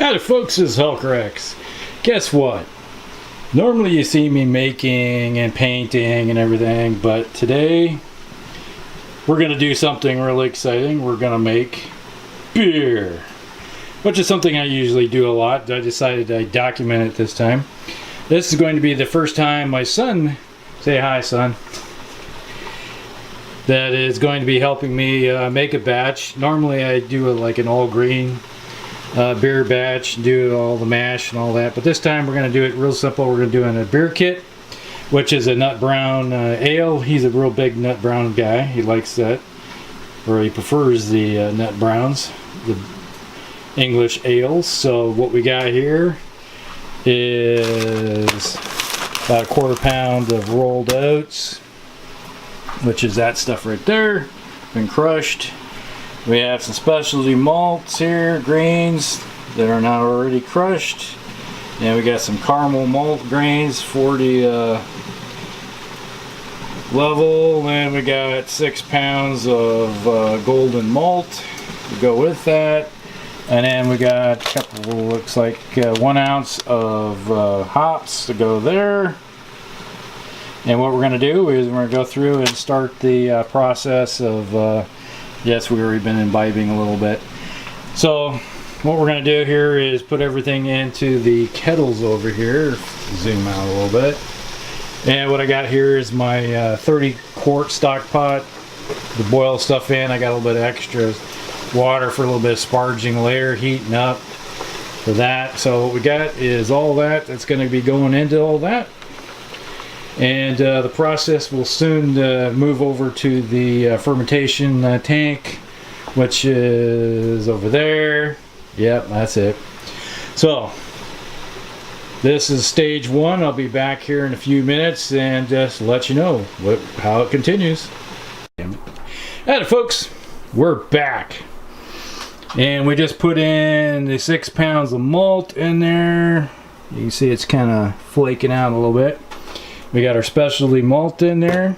Howdy folks, this is Hulkrex. Guess what? Normally you see me making and painting and everything, but today we're going to do something really exciting. We're going to make beer, which is something I usually do a lot. I decided I'd document it this time. This is going to be the first time my son, say hi son, that is going to be helping me make a batch. Normally I do like an all green beer batch, do all the mash and all that, but this time we're going to do it real simple. We're going to do it in a beer kit, which is a nut brown ale. He's a real big nut brown guy. He likes that, or he prefers the nut browns, the English ales. So what we got here is about a quarter pound of rolled oats, which is that stuff right there, been crushed. We have some specialty malts here, grains that are not already crushed. And we got some caramel malt grains, 40 level. And we got 6 pounds of golden malt to go with that. And then we got a couple, looks like 1 ounce of hops to go there. And what we're going to do is we're going to go through and start the process of yes, we've already been imbibing a little bit. So what we're going to do here is put everything into the kettles over here. Zoom out a little bit. And what I got here is my 30 quart stock pot to boil stuff in. I got a little bit of extra water for a little bit of sparging later, heating up for that. So what we got is all that. That's going to be going into all that. And the process will soon move over to the fermentation tank, which is over there. Yep, that's it. So this is stage 1. I'll be back here in a few minutes and just let you know how it continues. Alright folks, we're back. And we just put in the 6 pounds of malt in there. You can see it's kind of flaking out a little bit. We got our specialty malt in there.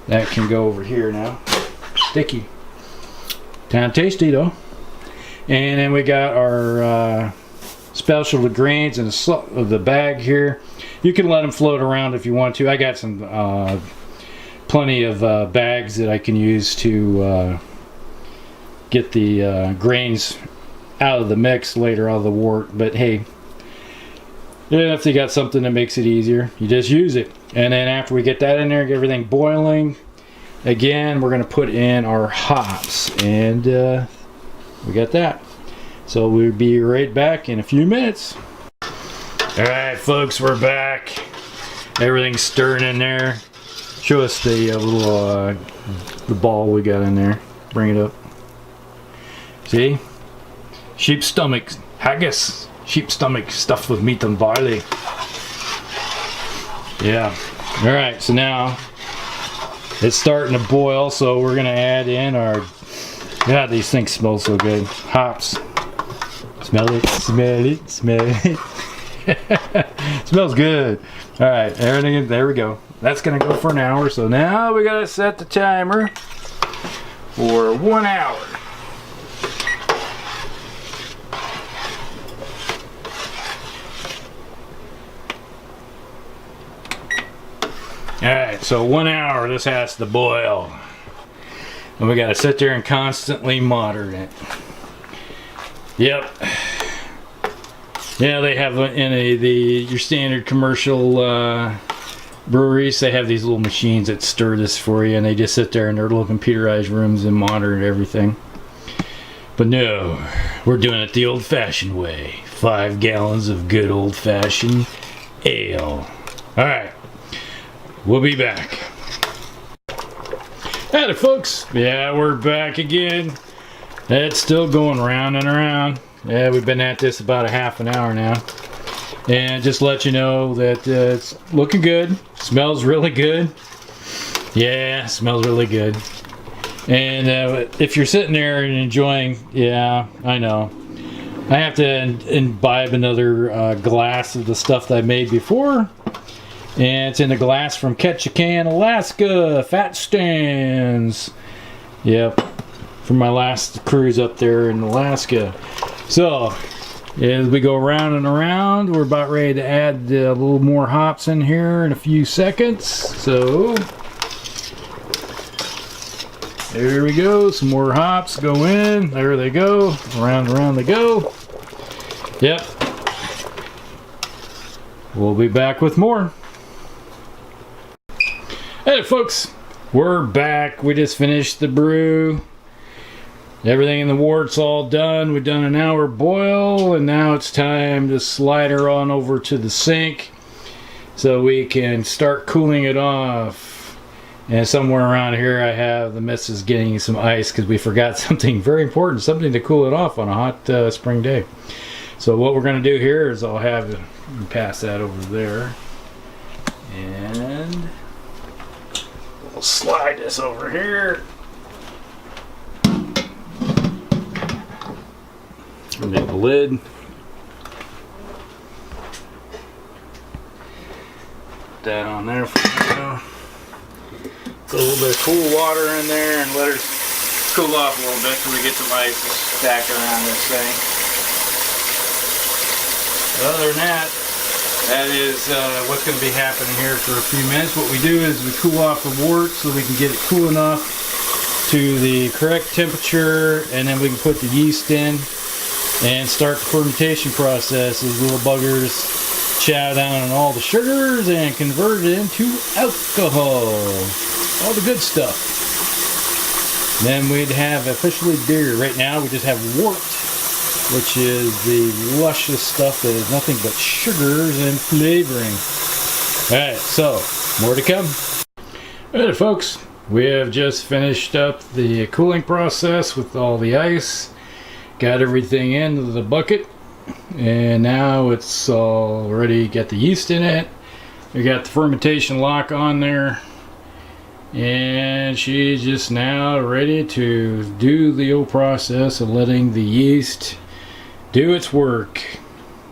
That can go over here now. Sticky. Kind of tasty though. And then we got our specialty grains in the bag here. You can let them float around if you want to. I got some plenty of bags that I can use to get the grains out of the mix later, out of the wort. But hey, if you got something that makes it easier, you just use it. And then after we get that in there, get everything boiling, again, we're going to put in our hops. And we got that. So we'll be right back in a few minutes. Alright folks, we're back. Everything's stirring in there. Show us the little the ball we got in there. Bring it up. See? Sheep's stomach haggis. Sheep stomach stuffed with meat and barley. Yeah. Alright, so now it's starting to boil, so we're going to add in our... God, these things smell so good. Hops. Smell it, smell it, smell it. Smells good. Alright, everything, there we go. That's going to go for an hour, so now we got to set the timer for 1 hour. Alright, so 1 hour this has to boil. And we gotta sit there and constantly monitor it. Yep. Yeah, they have in your standard commercial breweries, they have these little machines that stir this for you, and they just sit there in their little computerized rooms and monitor everything. But no, we're doing it the old-fashioned way. 5 gallons of good old-fashioned ale. Alright. We'll be back. Howdy folks. Yeah, we're back again. It's still going round and around. Yeah, we've been at this about a half an hour now. And just let you know that it's looking good. Smells really good. Yeah, smells really good. And if you're sitting there and enjoying, yeah, I know. I have to imbibe another glass of the stuff that I made before. And it's in a glass from Ketchikan, Alaska. Fat Stands. Yep. From my last cruise up there in Alaska. So, As we go around and around, we're about ready to add a little more hops in here in a few seconds. So there we go, some more hops go in. There they go, around and around they go. Yep. We'll be back with more. Hey folks, we're back. We just finished the brew. Everything in the wart's all done. We've done an hour boil, and now it's time to slide her on over to the sink so we can start cooling it off. And somewhere around here I have the missus getting some ice because we forgot something very important, something to cool it off on a hot spring day. So what we're going to do here is I'll have pass that over there, and we'll slide this over here. Make the lid. Put that on there for now. Put a little bit of cool water in there and let her cool off a little bit till we get some ice stacked around this thing. But other than that, that is what's going to be happening here for a few minutes. What we do is we cool off the wort so we can get it cool enough to the correct temperature, and then we can put the yeast in and start the fermentation process. These little buggers chow down on all the sugars and convert it into alcohol. All the good stuff. Then we'd have officially beer. Right now we just have wort, which is the luscious stuff that is nothing but sugars and flavoring. Alright, so more to come. Alright folks, we have just finished up the cooling process with all the ice. Got everything into the bucket, and now it's already got the yeast in it. We got the fermentation lock on there, and she's just now ready to do the old process of letting the yeast do its work.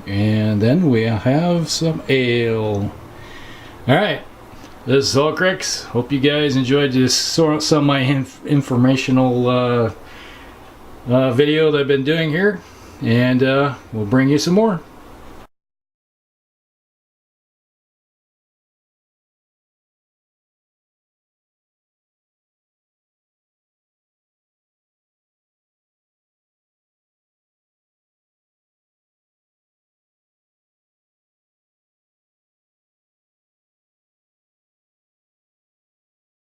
And then we'll have some ale. Alright, this is Hulkrix. Hope you guys enjoyed this some of my informational video that I've been doing here, and we'll bring you some more.